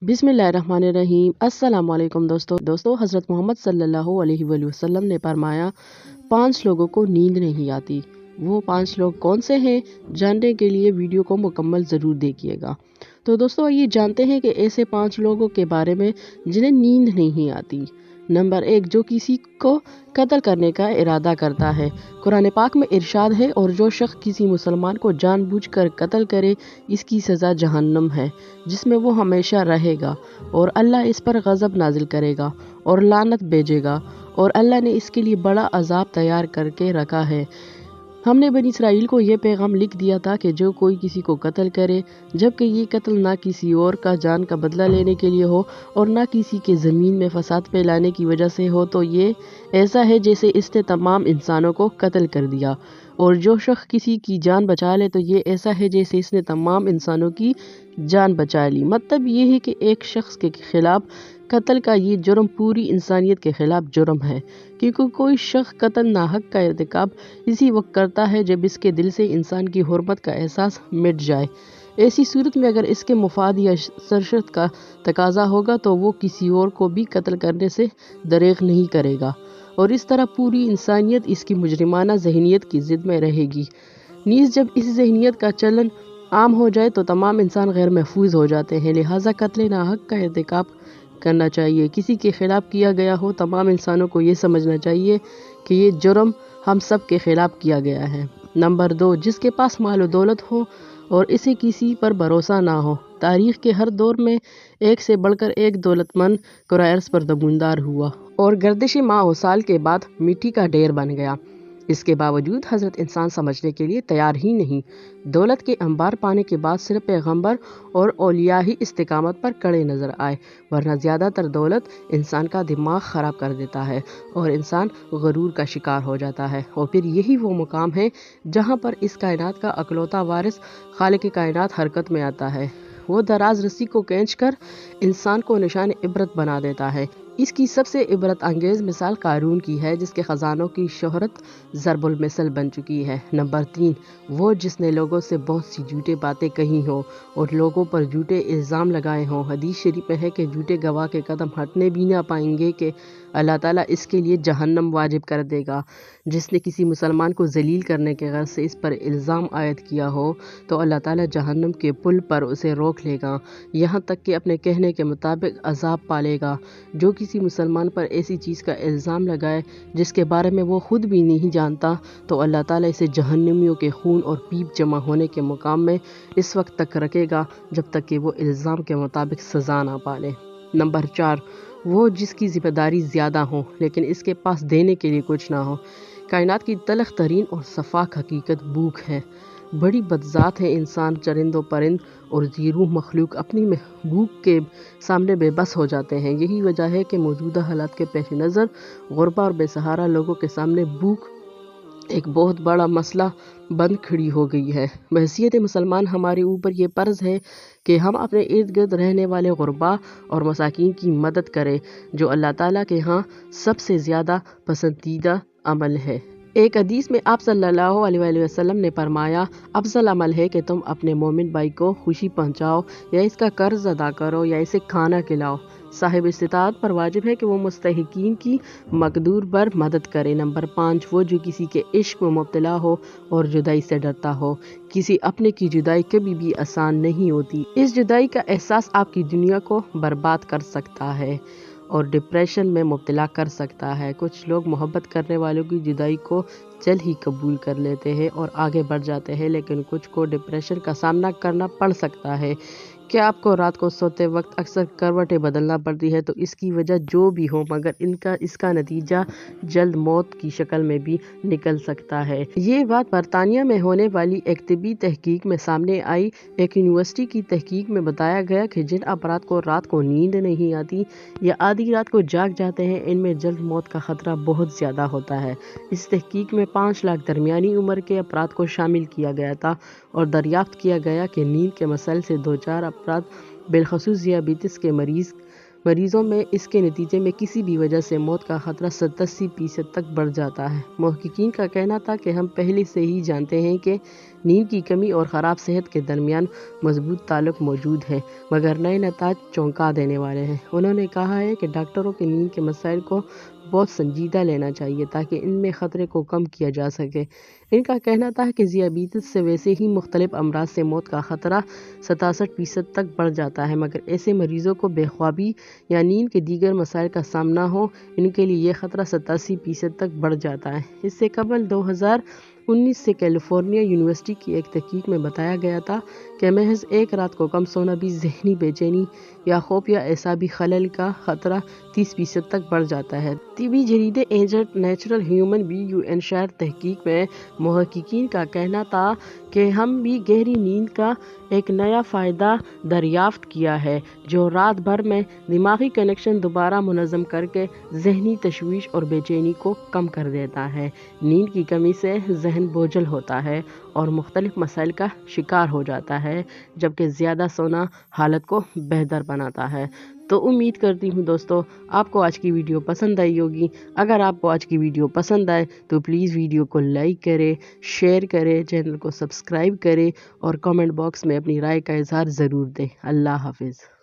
बिस्मिल्लाहिर्रहमानिर्रहीम। अस्सलाम वालेकुम दोस्तों हज़रत मोहम्मद सल्लल्लाहु अलैहि वसल्लम ने फरमाया 5 लोगों को नींद नहीं आती। वो 5 लोग कौन से हैं, जानने के लिए वीडियो को मुकम्मल ज़रूर देखिएगा। तो दोस्तों आइए जानते हैं कि ऐसे 5 लोगों के बारे में जिन्हें नींद नहीं आती। नंबर 1, जो किसी को कत्ल करने का इरादा करता है। कुरान पाक में इरशाद है, और जो शख्स किसी मुसलमान को जानबूझकर कत्ल करे इसकी सज़ा जहन्नम है, जिसमें वो हमेशा रहेगा, और अल्लाह इस पर गज़ब नाजिल करेगा और लानत भेजेगा, और अल्लाह ने इसके लिए बड़ा अजाब तैयार करके रखा है। हमने बनी इसराइल को ये पैगाम लिख दिया था कि जो कोई किसी को कत्ल करे, जबकि ये कत्ल ना किसी और का जान का बदला लेने के लिए हो और ना किसी के ज़मीन में फसाद फैलाने की वजह से हो, तो ये ऐसा है जैसे इसने तमाम इंसानों को कत्ल कर दिया। और जो शख्स किसी की जान बचा ले, तो ये ऐसा है जैसे इसने तमाम इंसानों की जान बचा ली। मतलब ये है कि एक शख्स के खिलाफ कत्ल का ये जुर्म पूरी इंसानियत के खिलाफ जुर्म है, क्योंकि कोई शख्स कत्ल नाहक का इर्तिकाब इसी वक्त करता है जब इसके दिल से इंसान की हुर्मत का एहसास मिट जाए। ऐसी सूरत में अगर इसके मुफाद या सरशत का तकाजा होगा तो वो किसी और को भी कत्ल करने से दरेग नहीं करेगा, और इस तरह पूरी इंसानियत इसकी मुजरिमाना जहनीत की जिद में रहेगी। नीज़ जब इस जहनीत का चलन आम हो जाए तो तमाम इंसान गैर महफूज हो जाते हैं। लिहाजा कत्ल नाहक का इर्तिकाब करना चाहिए। किसी के खिलाफ किया गया हो, तमाम इंसानों को ये समझना चाहिए कि ये जुर्म हम सब के खिलाफ किया गया है। नंबर 2, जिसके पास माल और दौलत हो और इसे किसी पर भरोसा ना हो। तारीख के हर दौर में एक से बढ़कर एक दौलतमंद कुरैश पर दबूंदार हुआ और गर्दिश माह और साल के बाद मिट्टी का ढेर बन गया। इसके बावजूद हज़रत इंसान समझने के लिए तैयार ही नहीं। दौलत के अंबार पाने के बाद सिर्फ पैगंबर और औलिया ही इस्तिकामत पर खड़े नज़र आए, वरना ज़्यादातर दौलत इंसान का दिमाग ख़राब कर देता है और इंसान गरूर का शिकार हो जाता है। और फिर यही वो मुकाम है जहाँ पर इस कायनात का अकलौता वारिस खालिक कायनात हरकत में आता है। वो दराज रस्सी को खींचकर इंसान को निशान इबरत बना देता है। इसकी सबसे इबरत अंगेज़ मिसाल कारून की है, जिसके ख़जानों की शोहरत ज़रबुल मिसल बन चुकी है। नंबर 3, वो जिसने लोगों से बहुत सी झूठी बातें कही हों और लोगों पर झूठे इल्ज़ाम लगाए हों। हदीस शरीफ में है कि झूठे गवाह के कदम हटने भी ना पाएंगे कि अल्लाह ताला इसके लिए जहन्नम वाजिब कर देगा। जिसने किसी मुसलमान को जलील करने के गर्ज से इस पर इल्ज़ाम आयद किया हो, तो अल्लाह ताला जहन्नम के पुल पर उसे रोक लेगा, यहाँ तक कि अपने कहने के मुताबिक अजाब पालेगा। जो किसी मुसलमान पर ऐसी चीज़ का इल्ज़ाम लगाए जिसके बारे में वो खुद भी नहीं जानता, तो अल्लाह ताला इसे जहन्नमियों के खून और पीप जमा होने के मुकाम में इस वक्त तक रखेगा जब तक कि वो इल्ज़ाम के मुताबिक सज़ा ना पाले। नंबर 4, वो जिसकी ज़िम्मेदारी ज़्यादा हो लेकिन इसके पास देने के लिए कुछ ना हो। कायनात की तलख तरीन और सफाक हकीकत भूख है। बड़ी बदजात है इंसान, चरिंदों परिंद और जीरूह मखलूक अपनी भूख के सामने बेबस हो जाते हैं। यही वजह है कि मौजूदा हालात के पेश नज़र गुरबा और बेसहारा लोगों के सामने भूख एक बहुत बड़ा मसला बन खड़ी हो गई है। बहैसियत मुसलमान हमारे ऊपर ये फ़र्ज़ है कि हम अपने इर्द गिर्द रहने वाले गुरबा और मसाकीन की मदद करें, जो अल्लाह ताला के यहाँ सबसे ज़्यादा पसंदीदा अमल है। एक हदीस में आप सल्लल्लाहु अलैहि वसल्लम ने फरमाया, अफजल अमल है कि तुम अपने मोमिन भाई को खुशी पहुँचाओ, या इसका कर्ज अदा करो, या इसे खाना खिलाओ। साहिब इस्तिताअत पर वाजिब है कि वो मुस्तहिकीन की मकदूर पर मदद करे। नंबर 5, वो जो किसी के इश्क में मुब्तला हो और जुदाई से डरता हो। किसी अपने की जुदाई कभी भी आसान नहीं होती। इस जुदाई का एहसास आपकी दुनिया को बर्बाद कर सकता है और डिप्रेशन में मुब्तला कर सकता है। कुछ लोग मोहब्बत करने वालों की जुदाई को जल्द ही कबूल कर लेते हैं और आगे बढ़ जाते हैं, लेकिन कुछ को डिप्रेशन का सामना करना पड़ सकता है। क्या आपको रात को सोते वक्त अक्सर करवटें बदलना पड़ती है? तो इसकी वजह जो भी हो, मगर इसका नतीजा जल्द मौत की शक्ल में भी निकल सकता है। ये बात बरतानिया में होने वाली एक तिबी तहकीक में सामने आई। एक यूनिवर्सिटी की तहकीक में बताया गया कि जिन अफराद को रात को नींद नहीं आती या आधी रात को जाग जाते हैं, इनमें जल्द मौत का खतरा बहुत ज़्यादा होता है। इस तहकीक में 5 लाख दरमियानी उम्र के अफराद को शामिल किया गया था और दरियाफ्त किया गया कि नींद के मसाइल से 2-4 अफराद बिलखसूस ज़ियाबितिस के मरीज़ مریضوں میں اس کے نتیجے میں کسی بھی وجہ سے موت کا خطرہ 87% تک بڑھ جاتا ہے۔ محققین کا کہنا تھا کہ ہم پہلے سے ہی جانتے ہیں کہ نیند کی کمی اور خراب صحت کے درمیان مضبوط تعلق موجود ہے، مگر نئے نتائج چونکا دینے والے ہیں۔ انہوں نے کہا ہے کہ ڈاکٹروں کے نیند کے مسائل کو بہت سنجیدہ لینا چاہیے تاکہ ان میں خطرے کو کم کیا جا سکے۔ ان کا کہنا تھا کہ ذیابیطس سے ویسے ہی مختلف امراض سے موت کا خطرہ 67% تک بڑھ جاتا ہے، مگر ایسے مریضوں کو بے خوابی یا نیند کے دیگر مسائل کا سامنا ہو، ان کے لیے یہ خطرہ 87% تک بڑھ جاتا ہے۔ اس سے قبل 2019 سے کیلیفورنیا یونیورسٹی کی ایک تحقیق میں بتایا گیا تھا کہ محض ایک رات کو کم سونا بھی ذہنی بے چینی یا خوف یا اعصابی خلل کا خطرہ 30% تک بڑھ جاتا ہے۔ طبی جریدے ایجنٹ نیچرل ہیومن BUN شائع تحقیق میں محققین کا کہنا تھا کہ ہم بھی گہری نیند کا ایک نیا فائدہ دریافت کیا ہے جو رات بھر میں دماغی کنکشن دوبارہ منظم کر کے ذہنی تشویش اور بے چینی کو کم کر دیتا ہے۔ نیند کی کمی سے ذہن بوجھل ہوتا ہے اور مختلف مسائل کا شکار ہو جاتا ہے، جبکہ زیادہ سونا حالت کو بہتر بناتا ہے۔ تو امید کرتی ہوں دوستو آپ کو آج کی ویڈیو پسند آئی ہوگی۔ اگر آپ کو آج کی ویڈیو پسند آئے تو پلیز ویڈیو کو لائک کریں، شیئر کریں، چینل کو سبسکرائب کریں اور کامنٹ باکس میں اپنی رائے کا اظہار ضرور دیں۔ اللہ حافظ۔